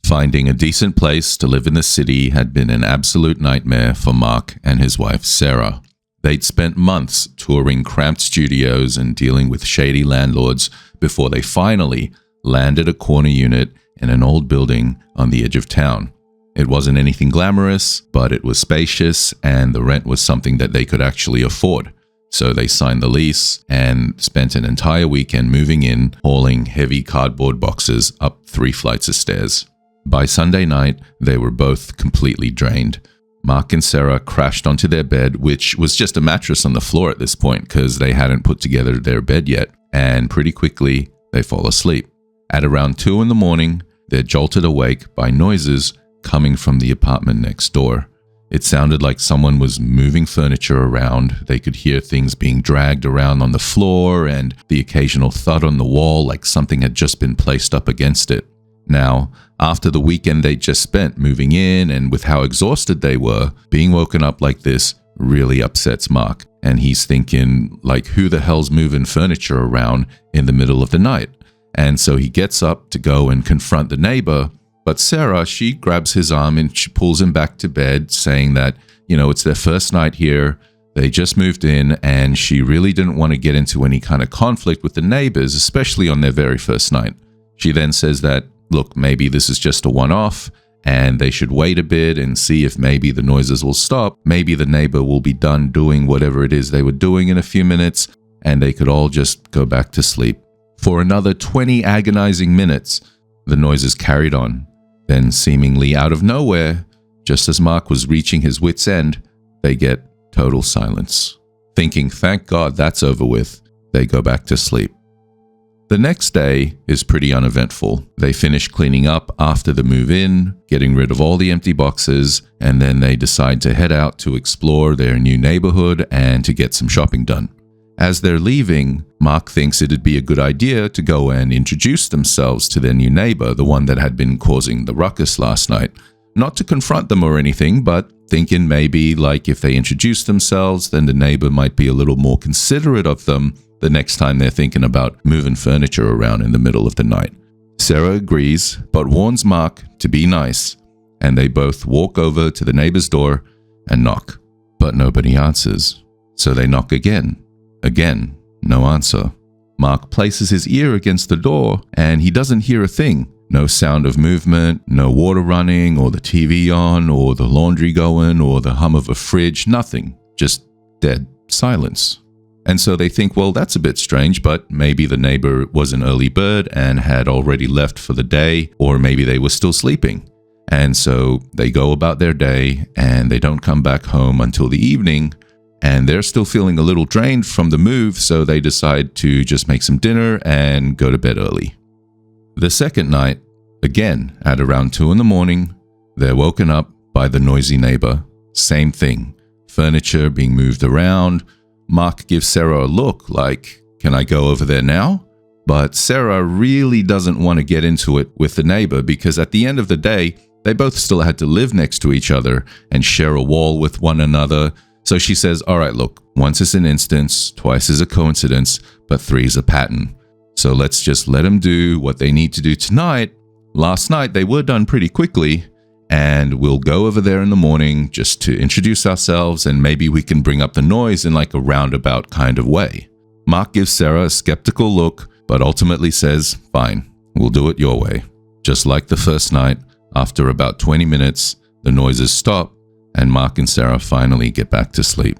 Finding a decent place to live in the city had been an absolute nightmare for Mark and his wife Sarah. They'd spent months touring cramped studios and dealing with shady landlords before they finally landed a corner unit in an old building on the edge of town. It wasn't anything glamorous, but it was spacious and the rent was something that they could actually afford. So they signed the lease and spent an entire weekend moving in, hauling heavy cardboard boxes up 3 flights of stairs. By Sunday night, they were both completely drained. Mark and Sarah crashed onto their bed, which was just a mattress on the floor at this point because they hadn't put together their bed yet, and pretty quickly they fall asleep. At around 2 in the morning, they're jolted awake by noises coming from the apartment next door. It sounded like someone was moving furniture around. They could hear things being dragged around on the floor and the occasional thud on the wall like something had just been placed up against it. Now, after the weekend they just spent moving in and with how exhausted they were, being woken up like this really upsets Mark. And he's thinking, like, who the hell's moving furniture around in the middle of the night? And so he gets up to go and confront the neighbor. But Sarah, she grabs his arm and she pulls him back to bed, saying that, it's their first night here. They just moved in and she really didn't want to get into any kind of conflict with the neighbors, especially on their very first night. She then says that, look, maybe this is just a one-off and they should wait a bit and see if maybe the noises will stop. Maybe the neighbor will be done doing whatever it is they were doing in a few minutes and they could all just go back to sleep. For another 20 agonizing minutes, the noises carried on. Then, seemingly out of nowhere, just as Mark was reaching his wit's end, they get total silence. Thinking, thank God that's over with, they go back to sleep. The next day is pretty uneventful. They finish cleaning up after the move-in, getting rid of all the empty boxes, and then they decide to head out to explore their new neighborhood and to get some shopping done. As they're leaving, Mark thinks it'd be a good idea to go and introduce themselves to their new neighbor, the one that had been causing the ruckus last night. Not to confront them or anything, but thinking maybe like if they introduce themselves, then the neighbor might be a little more considerate of them the next time they're thinking about moving furniture around in the middle of the night. Sarah agrees, but warns Mark to be nice, and they both walk over to the neighbor's door and knock. But nobody answers, so they knock again. Again, no answer. Mark places his ear against the door and he doesn't hear a thing. No sound of movement, no water running or the TV on or the laundry going or the hum of a fridge, nothing. Just dead silence. And so they think, well, that's a bit strange, but maybe the neighbor was an early bird and had already left for the day, or maybe they were still sleeping. And so they go about their day and they don't come back home until the evening. And they're still feeling a little drained from the move, so they decide to just make some dinner and go to bed early. The second night, again, at around 2 in the morning, they're woken up by the noisy neighbor. Same thing. Furniture being moved around. Mark gives Sarah a look like, can I go over there now? But Sarah really doesn't want to get into it with the neighbor because at the end of the day, they both still had to live next to each other and share a wall with one another. So she says, all right, look, once is an instance, twice is a coincidence, but 3 is a pattern. So let's just let them do what they need to do tonight. Last night, they were done pretty quickly, and we'll go over there in the morning just to introduce ourselves, and maybe we can bring up the noise in like a roundabout kind of way. Mark gives Sarah a skeptical look, but ultimately says, fine, we'll do it your way. Just like the first night, after about 20 minutes, the noises stop, and Mark and Sarah finally get back to sleep.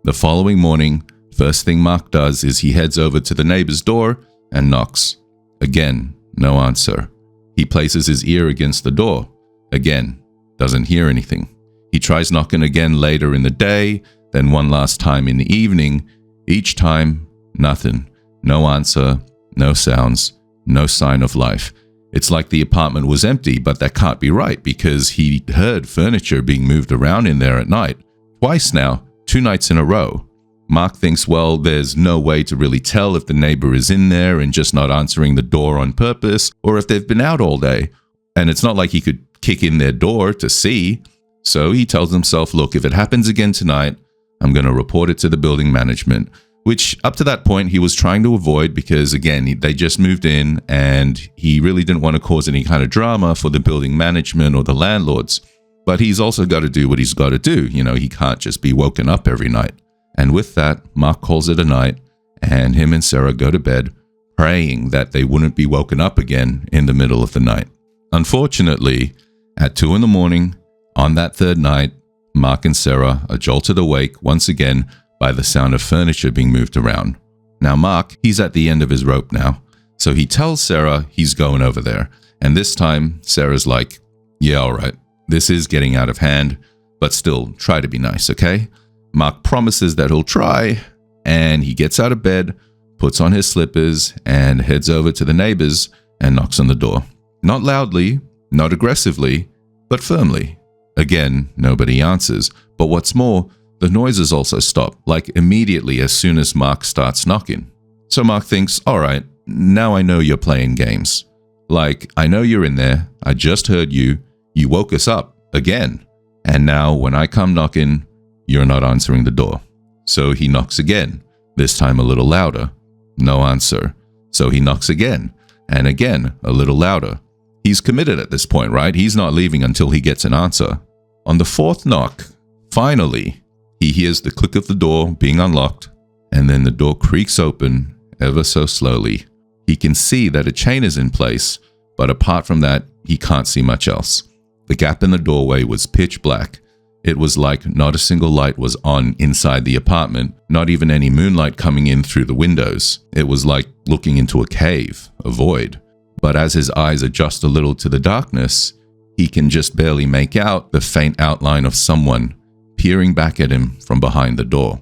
The following morning, first thing Mark does is he heads over to the neighbor's door and knocks. Again, no answer. He places his ear against the door. Again, doesn't hear anything. He tries knocking again later in the day, then one last time in the evening. Each time, nothing. No answer, no sounds, no sign of life. It's like the apartment was empty, but that can't be right because he heard furniture being moved around in there at night. Twice now, 2 nights in a row. Mark thinks, well, there's no way to really tell if the neighbor is in there and just not answering the door on purpose, or if they've been out all day. And it's not like he could kick in their door to see. So he tells himself, look, if it happens again tonight, I'm going to report it to the building management. which up to that point he was trying to avoid because, again, they just moved in and he really didn't want to cause any kind of drama for the building management or the landlords. But he's also got to do what he's got to do. He can't just be woken up every night. And with that, Mark calls it a night, and him and Sarah go to bed, praying that they wouldn't be woken up again in the middle of the night. Unfortunately, at 2 a.m, on that third night, Mark and Sarah are jolted awake once again by the sound of furniture being moved around. Now Mark, he's at the end of his rope now, so he tells Sarah he's going over there. And this time, Sarah's like, yeah, all right, this is getting out of hand, but still, try to be nice, okay? Mark promises that he'll try, and he gets out of bed, puts on his slippers, and heads over to the neighbors and knocks on the door. Not loudly, not aggressively, but firmly. Again, nobody answers, but what's more, the noises also stop, like immediately as soon as Mark starts knocking. So Mark thinks, all right, now I know you're playing games. Like, I know you're in there, I just heard you woke us up, again. And now when I come knocking, you're not answering the door. So he knocks again, this time a little louder. No answer. So he knocks again, and again, a little louder. He's committed at this point, right? He's not leaving until he gets an answer. On the fourth knock, finally, he hears the click of the door being unlocked, and then the door creaks open ever so slowly. He can see that a chain is in place, but apart from that, he can't see much else. The gap in the doorway was pitch black. It was like not a single light was on inside the apartment, not even any moonlight coming in through the windows. It was like looking into a cave, a void. But as his eyes adjust a little to the darkness, he can just barely make out the faint outline of someone peering back at him from behind the door.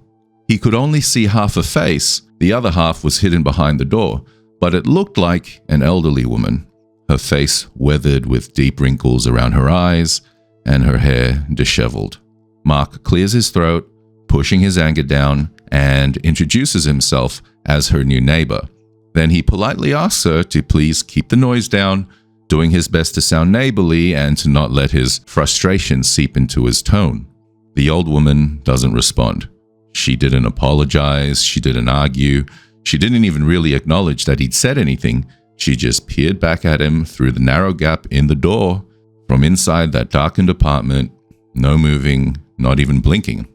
He could only see half a face, the other half was hidden behind the door, but it looked like an elderly woman. Her face weathered with deep wrinkles around her eyes, and her hair disheveled. Mark clears his throat, pushing his anger down, and introduces himself as her new neighbor. Then he politely asks her to please keep the noise down, doing his best to sound neighborly and to not let his frustration seep into his tone. The old woman doesn't respond. She didn't apologize, she didn't argue, she didn't even really acknowledge that he'd said anything. She just peered back at him through the narrow gap in the door from inside that darkened apartment, no moving, not even blinking.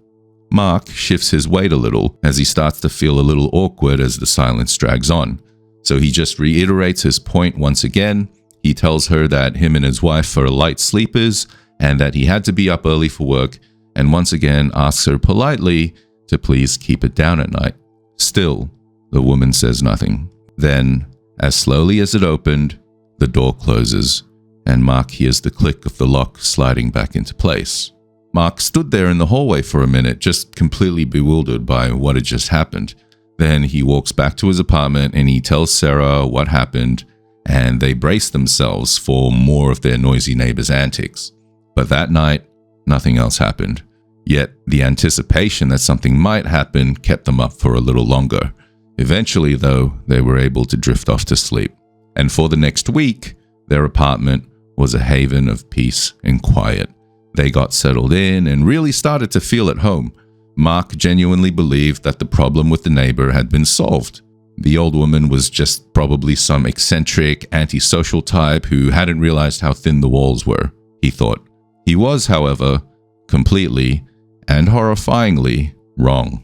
Mark shifts his weight a little as he starts to feel a little awkward as the silence drags on. So he just reiterates his point once again. He tells her that him and his wife are light sleepers and that he had to be up early for work, and once again asks her politely to please keep it down at night. Still, the woman says nothing. Then, as slowly as it opened, the door closes, and Mark hears the click of the lock sliding back into place. Mark stood there in the hallway for a minute, just completely bewildered by what had just happened. Then he walks back to his apartment and he tells Sarah what happened, and they brace themselves for more of their noisy neighbor's antics. But that night, nothing else happened. Yet the anticipation that something might happen kept them up for a little longer. Eventually, though, they were able to drift off to sleep. And for the next week, their apartment was a haven of peace and quiet. They got settled in and really started to feel at home. Mark genuinely believed that the problem with the neighbor had been solved. The old woman was just probably some eccentric, antisocial type who hadn't realized how thin the walls were, he thought. He was, however, completely and horrifyingly wrong.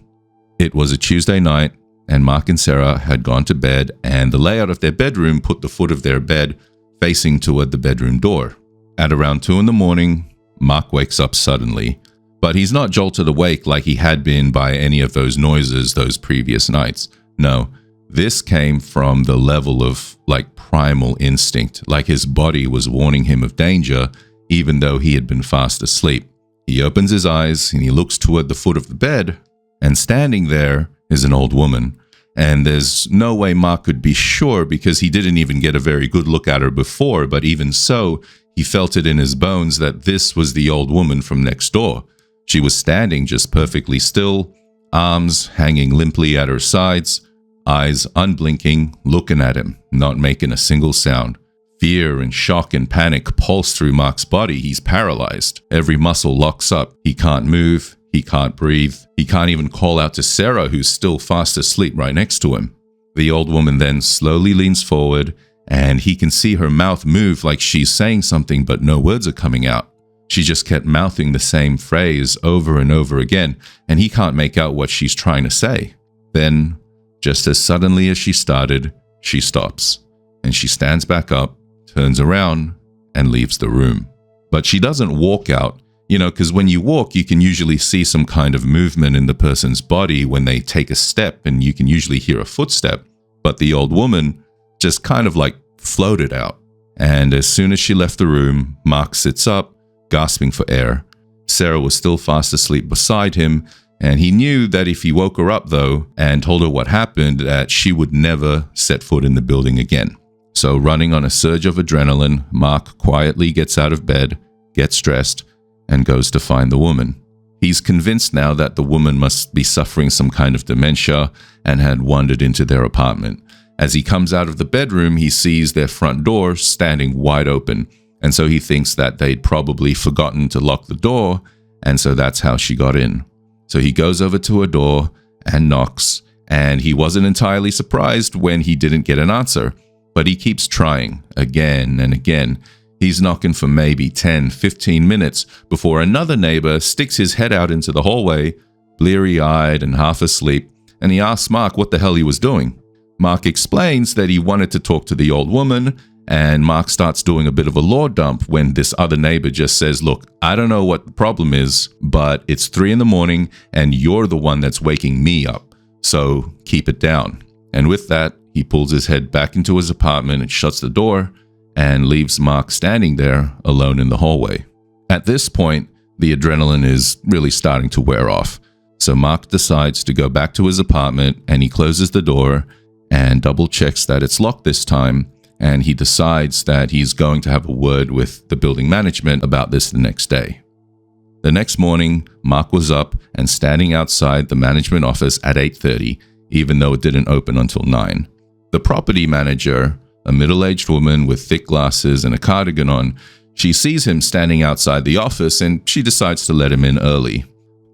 It was a Tuesday night, and Mark and Sarah had gone to bed, and the layout of their bedroom put the foot of their bed facing toward the bedroom door. At around 2 a.m, Mark wakes up suddenly, but he's not jolted awake like he had been by any of those noises those previous nights. No, this came from the level of primal instinct, like his body was warning him of danger even though he had been fast asleep. He opens his eyes and he looks toward the foot of the bed, and standing there is an old woman. And there's no way Mark could be sure because he didn't even get a very good look at her before, but even so, he felt it in his bones that this was the old woman from next door. She was standing just perfectly still, arms hanging limply at her sides, eyes unblinking, looking at him, not making a single sound. Fear and shock and panic pulse through Mark's body. He's paralyzed. Every muscle locks up. He can't move. He can't breathe. He can't even call out to Sarah, who's still fast asleep right next to him. The old woman then slowly leans forward, and he can see her mouth move like she's saying something, but no words are coming out. She just kept mouthing the same phrase over and over again, and he can't make out what she's trying to say. Then, just as suddenly as she started, she stops, and she stands back up, turns around, and leaves the room. But she doesn't walk out, because when you walk, you can usually see some kind of movement in the person's body when they take a step, and you can usually hear a footstep. But the old woman just kind of like floated out. And as soon as she left the room, Mark sits up, gasping for air. Sarah was still fast asleep beside him, and he knew that if he woke her up, though, and told her what happened, that she would never set foot in the building again. So running on a surge of adrenaline, Mark quietly gets out of bed, gets dressed, and goes to find the woman. He's convinced now that the woman must be suffering some kind of dementia and had wandered into their apartment. As he comes out of the bedroom, he sees their front door standing wide open, and so he thinks that they'd probably forgotten to lock the door, and so that's how she got in. So he goes over to her door and knocks, and he wasn't entirely surprised when he didn't get an answer, but he keeps trying again and again. He's knocking for maybe 10, 15 minutes before another neighbor sticks his head out into the hallway, bleary-eyed and half asleep, and he asks Mark what the hell he was doing. Mark explains that he wanted to talk to the old woman, and Mark starts doing a bit of a law dump when this other neighbor just says, "Look, I don't know what the problem is, but it's 3 a.m. and you're the one that's waking me up, so keep it down." And with that, he pulls his head back into his apartment and shuts the door and leaves Mark standing there alone in the hallway. At this point, the adrenaline is really starting to wear off. So Mark decides to go back to his apartment, and he closes the door and double checks that it's locked this time, and he decides that he's going to have a word with the building management about this the next day. The next morning, Mark was up and standing outside the management office at 8:30, even though it didn't open until 9. The property manager, a middle-aged woman with thick glasses and a cardigan on, she sees him standing outside the office, and she decides to let him in early.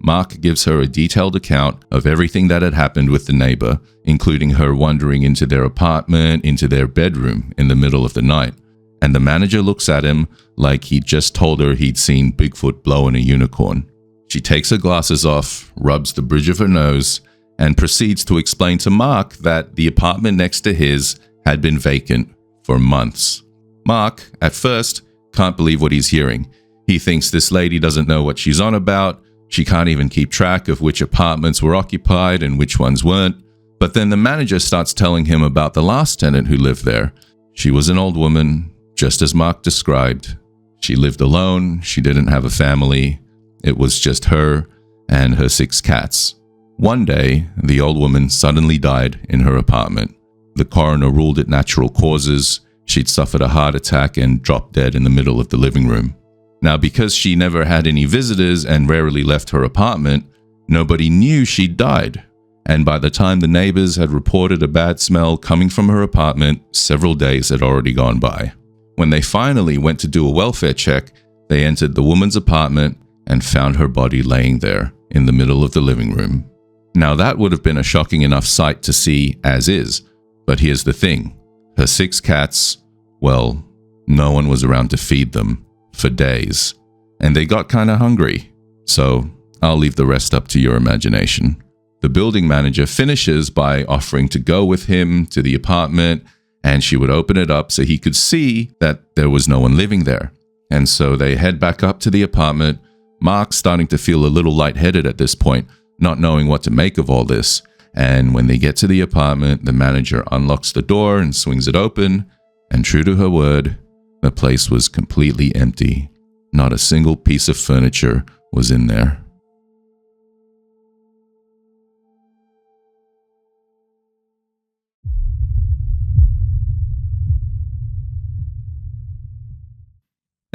Mark gives her a detailed account of everything that had happened with the neighbor, including her wandering into their apartment, into their bedroom in the middle of the night. And the manager looks at him like he'd just told her he'd seen Bigfoot blowing a unicorn. She takes her glasses off, rubs the bridge of her nose, and proceeds to explain to Mark that the apartment next to his had been vacant for months. Mark, at first, can't believe what he's hearing. He thinks this lady doesn't know what she's on about. She can't even keep track of which apartments were occupied and which ones weren't. But then the manager starts telling him about the last tenant who lived there. She was an old woman, just as Mark described. She lived alone. She didn't have a family. It was just her and her 6 cats. One day, the old woman suddenly died in her apartment. The coroner ruled it natural causes. She'd suffered a heart attack and dropped dead in the middle of the living room. Now, because she never had any visitors and rarely left her apartment, nobody knew she'd died. And by the time the neighbors had reported a bad smell coming from her apartment, several days had already gone by. When they finally went to do a welfare check, they entered the woman's apartment and found her body laying there in the middle of the living room. Now, that would have been a shocking enough sight to see as is. But here's the thing. Her 6 cats, well, no one was around to feed them for days. And they got kind of hungry. So I'll leave the rest up to your imagination. The building manager finishes by offering to go with him to the apartment, and she would open it up so he could see that there was no one living there. And so they head back up to the apartment. Mark's starting to feel a little lightheaded at this point, not knowing what to make of all this. And when they get to the apartment, the manager unlocks the door and swings it open, and true to her word, the place was completely empty. Not a single piece of furniture was in there.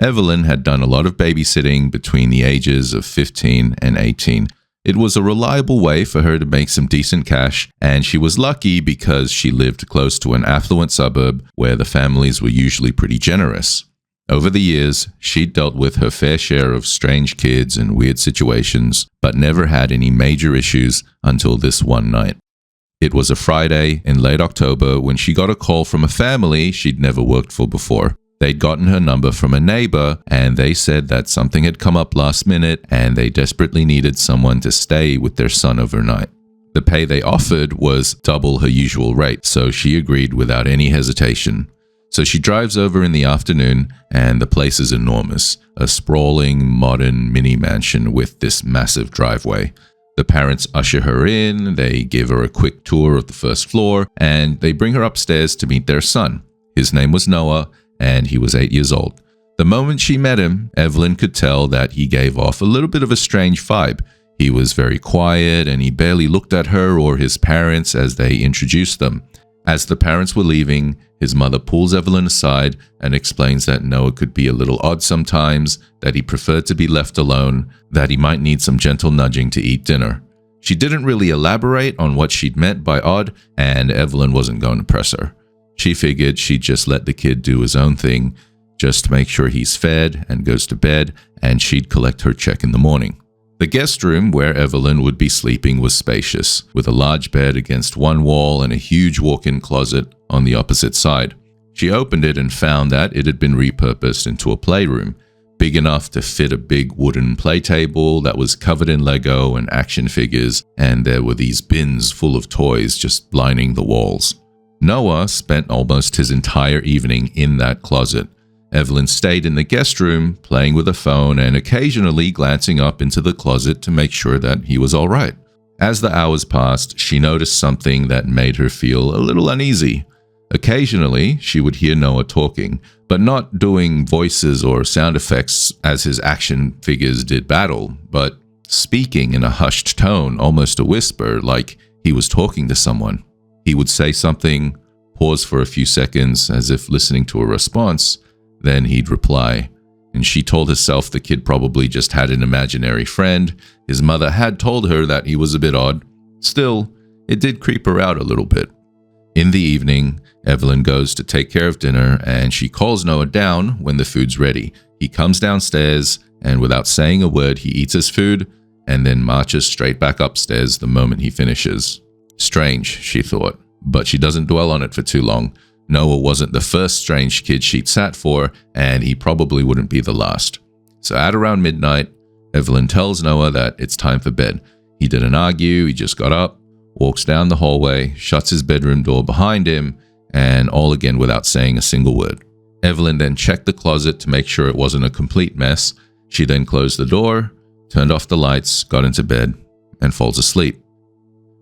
Evelyn had done a lot of babysitting between the ages of 15 and 18. It was a reliable way for her to make some decent cash, and she was lucky because she lived close to an affluent suburb where the families were usually pretty generous. Over the years, she'd dealt with her fair share of strange kids and weird situations, but never had any major issues until this one night. It was a Friday in late October when she got a call from a family she'd never worked for before. They'd gotten her number from a neighbor, and they said that something had come up last minute and they desperately needed someone to stay with their son overnight. The pay they offered was double her usual rate, so she agreed without any hesitation. So she drives over in the afternoon, and the place is enormous, a sprawling, modern mini mansion with this massive driveway. The parents usher her in, they give her a quick tour of the first floor, and they bring her upstairs to meet their son. His name was Noah, and he was 8 years old. The moment she met him, Evelyn could tell that he gave off a little bit of a strange vibe. He was very quiet, and he barely looked at her or his parents as they introduced them. As the parents were leaving, his mother pulls Evelyn aside and explains that Noah could be a little odd sometimes, that he preferred to be left alone, that he might need some gentle nudging to eat dinner. She didn't really elaborate on what she'd meant by odd, and Evelyn wasn't going to press her. She figured she'd just let the kid do his own thing, just make sure he's fed and goes to bed, and she'd collect her check in the morning. The guest room where Evelyn would be sleeping was spacious, with a large bed against one wall and a huge walk-in closet on the opposite side. She opened it and found that it had been repurposed into a playroom, big enough to fit a big wooden play table that was covered in Lego and action figures, and there were these bins full of toys just lining the walls. Noah spent almost his entire evening in that closet. Evelyn stayed in the guest room, playing with a phone and occasionally glancing up into the closet to make sure that he was all right. As the hours passed, she noticed something that made her feel a little uneasy. Occasionally, she would hear Noah talking, but not doing voices or sound effects as his action figures did battle, but speaking in a hushed tone, almost a whisper, like he was talking to someone. He would say something, pause for a few seconds as if listening to a response, then he'd reply. And she told herself the kid probably just had an imaginary friend. His mother had told her that he was a bit odd. Still, it did creep her out a little bit. In the evening, Evelyn goes to take care of dinner and she calls Noah down when the food's ready. He comes downstairs and without saying a word, he eats his food and then marches straight back upstairs the moment he finishes. Strange, she thought, but she doesn't dwell on it for too long. Noah wasn't the first strange kid she'd sat for, and he probably wouldn't be the last. So at around midnight, Evelyn tells Noah that it's time for bed. He didn't argue, he just got up, walks down the hallway, shuts his bedroom door behind him, and all again without saying a single word. Evelyn then checked the closet to make sure it wasn't a complete mess. She then closed the door, turned off the lights, got into bed, and falls asleep.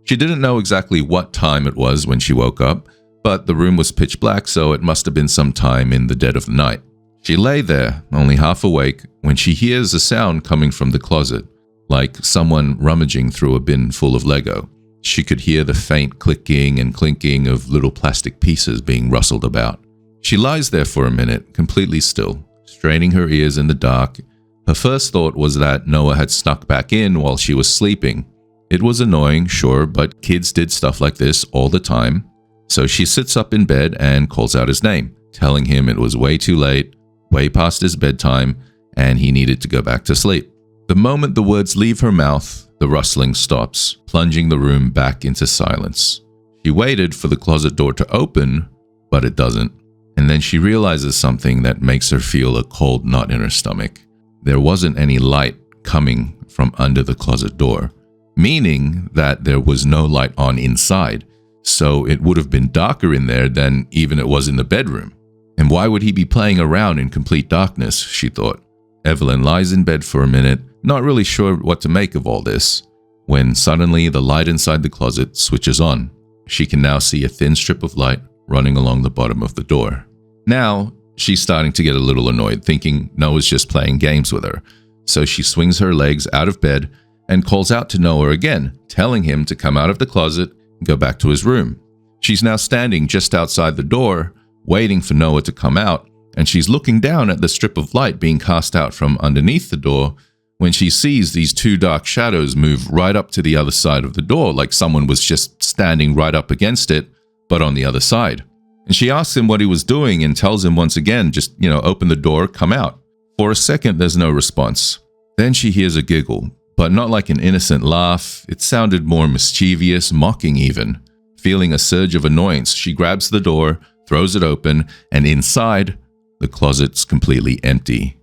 She didn't know exactly what time it was when she woke up, but the room was pitch black, so it must have been some time in the dead of the night. She lay there, only half awake, when she hears a sound coming from the closet, like someone rummaging through a bin full of Lego. She could hear the faint clicking and clinking of little plastic pieces being rustled about. She lies there for a minute, completely still, straining her ears in the dark. Her first thought was that Noah had snuck back in while she was sleeping. It was annoying, sure, but kids did stuff like this all the time. So she sits up in bed and calls out his name, telling him it was way too late, way past his bedtime, and he needed to go back to sleep. The moment the words leave her mouth, the rustling stops, plunging the room back into silence. She waited for the closet door to open, but it doesn't. And then she realizes something that makes her feel a cold knot in her stomach. There wasn't any light coming from under the closet door, meaning that there was no light on inside. So it would have been darker in there than even it was in the bedroom. And why would he be playing around in complete darkness, she thought. Evelyn lies in bed for a minute, not really sure what to make of all this, when suddenly the light inside the closet switches on. She can now see a thin strip of light running along the bottom of the door. Now, she's starting to get a little annoyed, thinking Noah's just playing games with her. So she swings her legs out of bed and calls out to Noah again, telling him to come out of the closet and go back to his room. She's now standing just outside the door, waiting for Noah to come out, and she's looking down at the strip of light being cast out from underneath the door when she sees these two dark shadows move right up to the other side of the door, like someone was just standing right up against it, but on the other side. And she asks him what he was doing and tells him once again, just, open the door, come out. For a second, there's no response. Then she hears a giggle, but not like an innocent laugh. It sounded more mischievous, mocking even. Feeling a surge of annoyance, she grabs the door, throws it open, and inside, the closet's completely empty.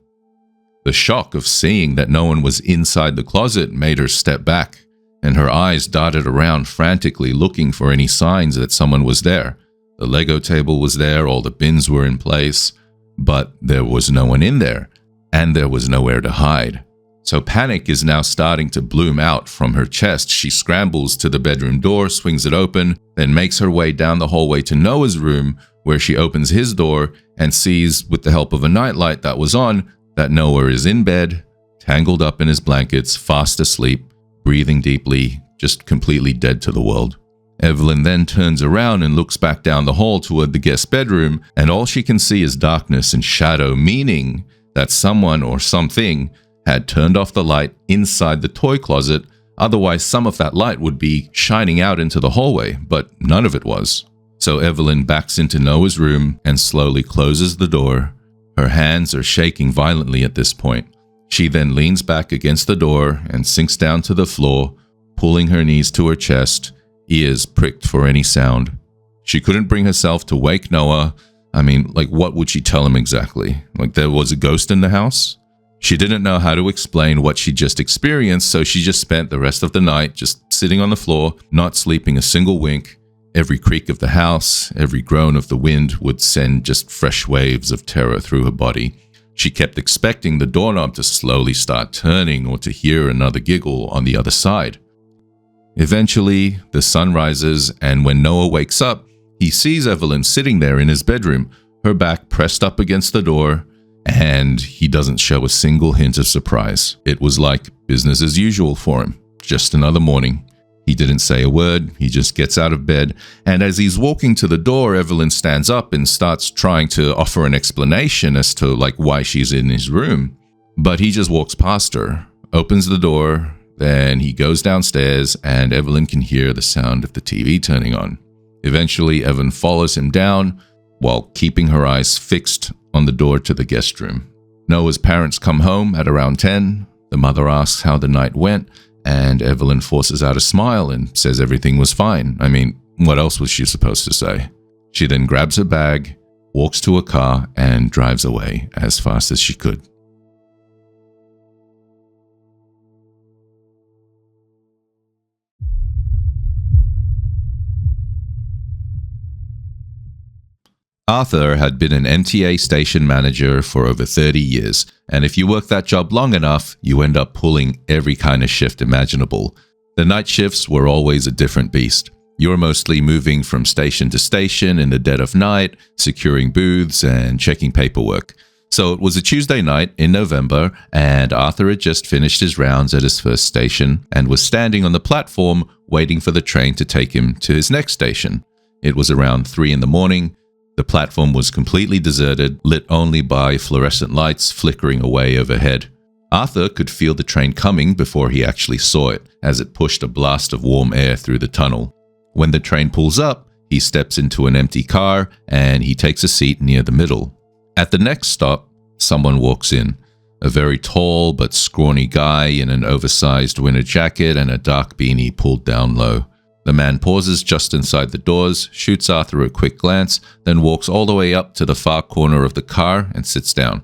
The shock of seeing that no one was inside the closet made her step back, and her eyes darted around frantically looking for any signs that someone was there. The Lego table was there, all the bins were in place, but there was no one in there, and there was nowhere to hide. So panic is now starting to bloom out from her chest. She scrambles to the bedroom door, swings it open, then makes her way down the hallway to Noah's room, where she opens his door and sees, with the help of a nightlight that was on, that Noah is in bed, tangled up in his blankets, fast asleep, breathing deeply, just completely dead to the world. Evelyn then turns around and looks back down the hall toward the guest bedroom, and all she can see is darkness and shadow, meaning that someone or something had turned off the light inside the toy closet. Otherwise, some of that light would be shining out into the hallway, but none of it was. So Evelyn backs into Noah's room and slowly closes the door. Her hands are shaking violently at this point. She then leans back against the door and sinks down to the floor, pulling her knees to her chest, ears pricked for any sound. She couldn't bring herself to wake Noah. What would she tell him exactly? There was a ghost in the house? She didn't know how to explain what she just experienced, so she just spent the rest of the night just sitting on the floor, not sleeping a single wink. Every creak of the house, every groan of the wind would send just fresh waves of terror through her body. She kept expecting the doorknob to slowly start turning or to hear another giggle on the other side. Eventually, the sun rises, and when Noah wakes up, he sees Evelyn sitting there in his bedroom, her back pressed up against the door, and he doesn't show a single hint of surprise. It was like business as usual for him, just another morning. He didn't say a word, he just gets out of bed, and as he's walking to the door, Evelyn stands up and starts trying to offer an explanation as to why she's in his room. But he just walks past her, opens the door, then he goes downstairs, and Evelyn can hear the sound of the TV turning on. Eventually, Evan follows him down while keeping her eyes fixed on the door to the guest room. Noah's parents come home at around 10. The mother asks how the night went, and Evelyn forces out a smile and says everything was fine. What else was she supposed to say? She then grabs her bag, walks to a car, and drives away as fast as she could. Arthur had been an MTA station manager for over 30 years, and if you work that job long enough, you end up pulling every kind of shift imaginable. The night shifts were always a different beast. You're mostly moving from station to station in the dead of night, securing booths and checking paperwork. So it was a Tuesday night in November, and Arthur had just finished his rounds at his first station and was standing on the platform waiting for the train to take him to his next station. It was around 3 a.m. The platform was completely deserted, lit only by fluorescent lights flickering away overhead. Arthur could feel the train coming before he actually saw it, as it pushed a blast of warm air through the tunnel. When the train pulls up, he steps into an empty car and he takes a seat near the middle. At the next stop, someone walks in. A very tall but scrawny guy in an oversized winter jacket and a dark beanie pulled down low. The man pauses just inside the doors, shoots Arthur a quick glance, then walks all the way up to the far corner of the car and sits down.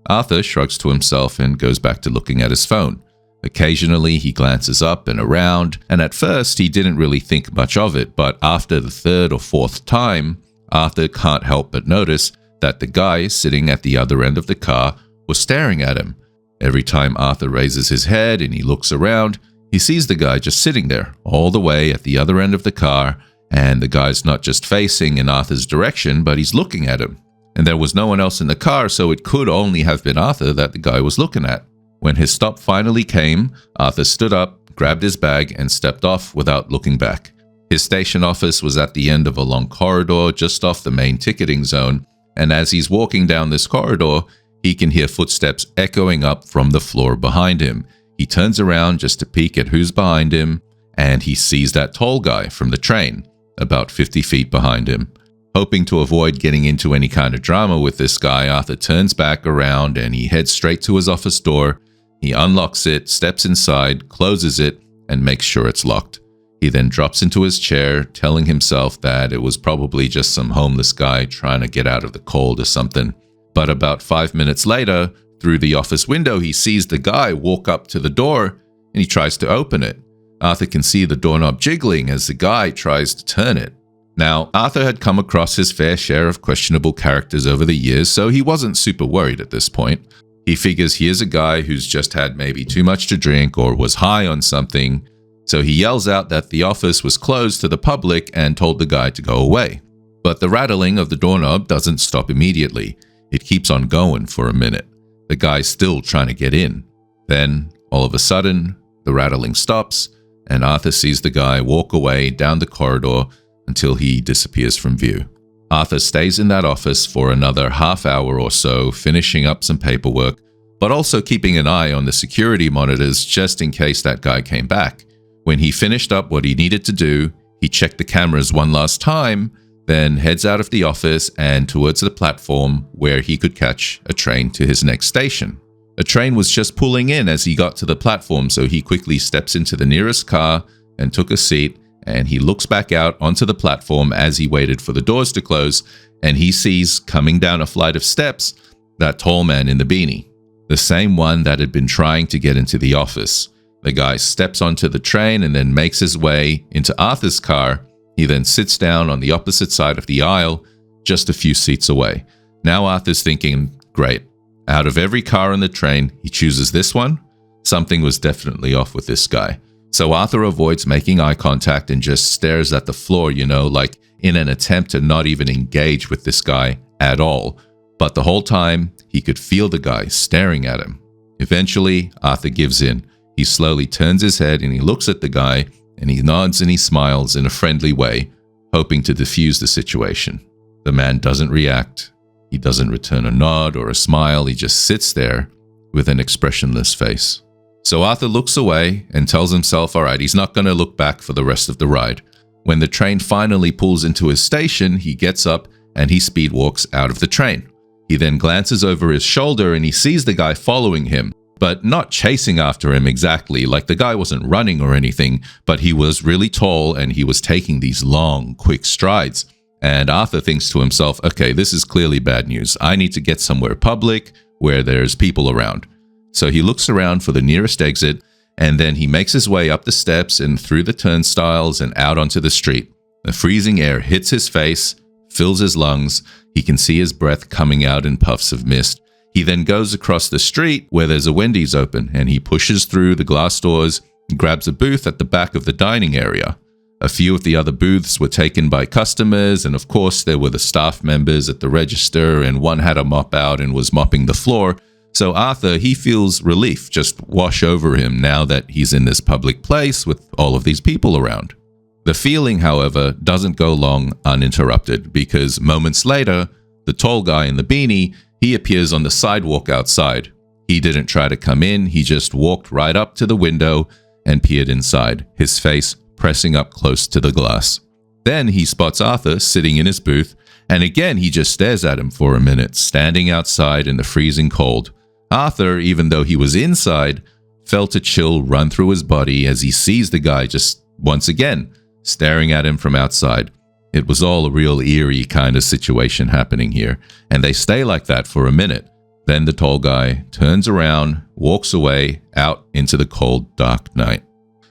Arthur shrugs to himself and goes back to looking at his phone. Occasionally, he glances up and around, and at first he didn't really think much of it, but after the third or fourth time, Arthur can't help but notice that the guy sitting at the other end of the car was staring at him. Every time Arthur raises his head and he looks around, he sees the guy just sitting there, all the way at the other end of the car, and the guy's not just facing in Arthur's direction, but he's looking at him. And there was no one else in the car, so it could only have been Arthur that the guy was looking at. When his stop finally came, Arthur stood up, grabbed his bag, and stepped off without looking back. His station office was at the end of a long corridor just off the main ticketing zone, and as he's walking down this corridor, he can hear footsteps echoing up from the floor behind him. He turns around just to peek at who's behind him, and he sees that tall guy from the train, about 50 feet behind him. Hoping to avoid getting into any kind of drama with this guy, Arthur turns back around and he heads straight to his office door. He unlocks it, steps inside, closes it, and makes sure it's locked. He then drops into his chair, telling himself that it was probably just some homeless guy trying to get out of the cold or something. But about 5 minutes later, through the office window, he sees the guy walk up to the door and he tries to open it. Arthur can see the doorknob jiggling as the guy tries to turn it. Now, Arthur had come across his fair share of questionable characters over the years, so he wasn't super worried at this point. He figures here's a guy who's just had maybe too much to drink or was high on something, so he yells out that the office was closed to the public and told the guy to go away. But the rattling of the doorknob doesn't stop immediately. It keeps on going for a minute. The guy's still trying to get in. Then, all of a sudden, the rattling stops, and Arthur sees the guy walk away down the corridor until he disappears from view. Arthur stays in that office for another half hour or so, finishing up some paperwork, but also keeping an eye on the security monitors just in case that guy came back. When he finished up what he needed to do, he checked the cameras one last time, then heads out of the office and towards the platform where he could catch a train to his next station. A train was just pulling in as he got to the platform, so he quickly steps into the nearest car and took a seat, and he looks back out onto the platform as he waited for the doors to close, and he sees coming down a flight of steps that tall man in the beanie, the same one that had been trying to get into the office. The guy steps onto the train and then makes his way into Arthur's car. He then sits down on the opposite side of the aisle, just a few seats away. Now Arthur's thinking, great, out of every car on the train, he chooses this one. Something was definitely off with this guy. So Arthur avoids making eye contact and just stares at the floor, like in an attempt to not even engage with this guy at all. But the whole time, he could feel the guy staring at him. Eventually, Arthur gives in. He slowly turns his head and he looks at the guy, and he nods and he smiles in a friendly way, hoping to diffuse the situation. The man doesn't react. He doesn't return a nod or a smile. He just sits there with an expressionless face. So Arthur looks away and tells himself, all right, he's not going to look back for the rest of the ride. When the train finally pulls into his station, he gets up and he speed walks out of the train. He then glances over his shoulder and he sees the guy following him, but not chasing after him exactly. Like the guy wasn't running or anything, but he was really tall and he was taking these long, quick strides. And Arthur thinks to himself, okay, this is clearly bad news. I need to get somewhere public where there's people around. So he looks around for the nearest exit, and then he makes his way up the steps and through the turnstiles and out onto the street. The freezing air hits his face, fills his lungs. He can see his breath coming out in puffs of mist. He then goes across the street where there's a Wendy's open, and he pushes through the glass doors and grabs a booth at the back of the dining area. A few of the other booths were taken by customers, and of course there were the staff members at the register, and one had a mop out and was mopping the floor. So Arthur, he feels relief just wash over him now that he's in this public place with all of these people around. The feeling, however, doesn't go long uninterrupted, because moments later, the tall guy in the beanie, he appears on the sidewalk outside. He didn't try to come in, he just walked right up to the window and peered inside, his face pressing up close to the glass. Then he spots Arthur sitting in his booth, and again he just stares at him for a minute, standing outside in the freezing cold. Arthur, even though he was inside, felt a chill run through his body as he sees the guy just once again staring at him from outside. It was all a real eerie kind of situation happening here, and they stay like that for a minute. Then the tall guy turns around, walks away out into the cold, dark night.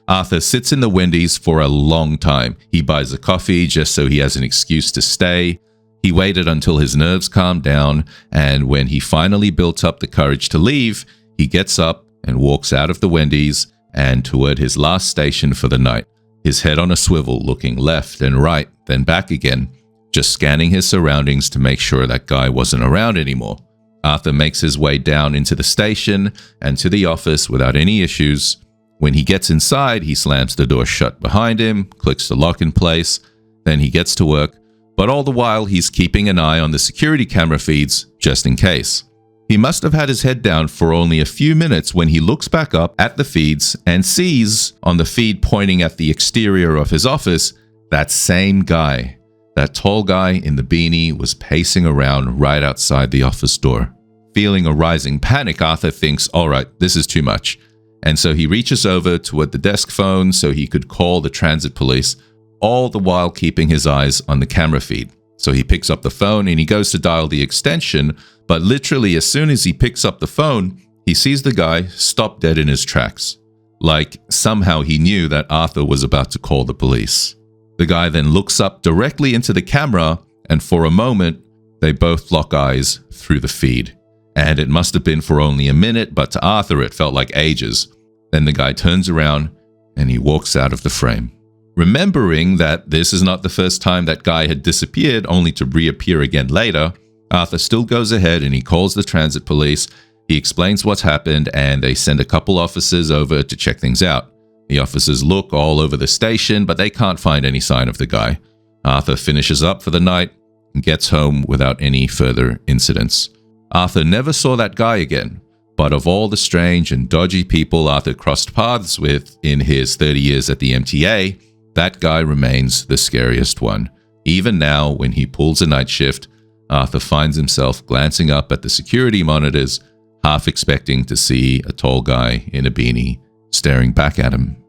Arthur sits in the Wendy's for a long time. He buys a coffee just so he has an excuse to stay. He waited until his nerves calmed down, and when he finally built up the courage to leave, he gets up and walks out of the Wendy's and toward his last station for the night, his head on a swivel, looking left and right, then back again, just scanning his surroundings to make sure that guy wasn't around anymore. Arthur makes his way down into the station and to the office without any issues. When he gets inside, he slams the door shut behind him, clicks the lock in place, then he gets to work. But all the while, he's keeping an eye on the security camera feeds, just in case. He must have had his head down for only a few minutes when he looks back up at the feeds and sees, on the feed pointing at the exterior of his office, that same guy. That tall guy in the beanie was pacing around right outside the office door. Feeling a rising panic, Arthur thinks, all right, this is too much. And so he reaches over toward the desk phone so he could call the transit police, all the while keeping his eyes on the camera feed. So he picks up the phone and he goes to dial the extension, but literally as soon as he picks up the phone, he sees the guy stop dead in his tracks. Like somehow he knew that Arthur was about to call the police. The guy then looks up directly into the camera, and for a moment, they both lock eyes through the feed. And it must have been for only a minute, but to Arthur it felt like ages. Then the guy turns around and he walks out of the frame. Remembering that this is not the first time that guy had disappeared only to reappear again later, Arthur still goes ahead and he calls the transit police. He explains what's happened and they send a couple officers over to check things out. The officers look all over the station, but they can't find any sign of the guy. Arthur finishes up for the night and gets home without any further incidents. Arthur never saw that guy again, but of all the strange and dodgy people Arthur crossed paths with in his 30 years at the MTA, that guy remains the scariest one. Even now, when he pulls a night shift, Arthur finds himself glancing up at the security monitors, half expecting to see a tall guy in a beanie staring back at him.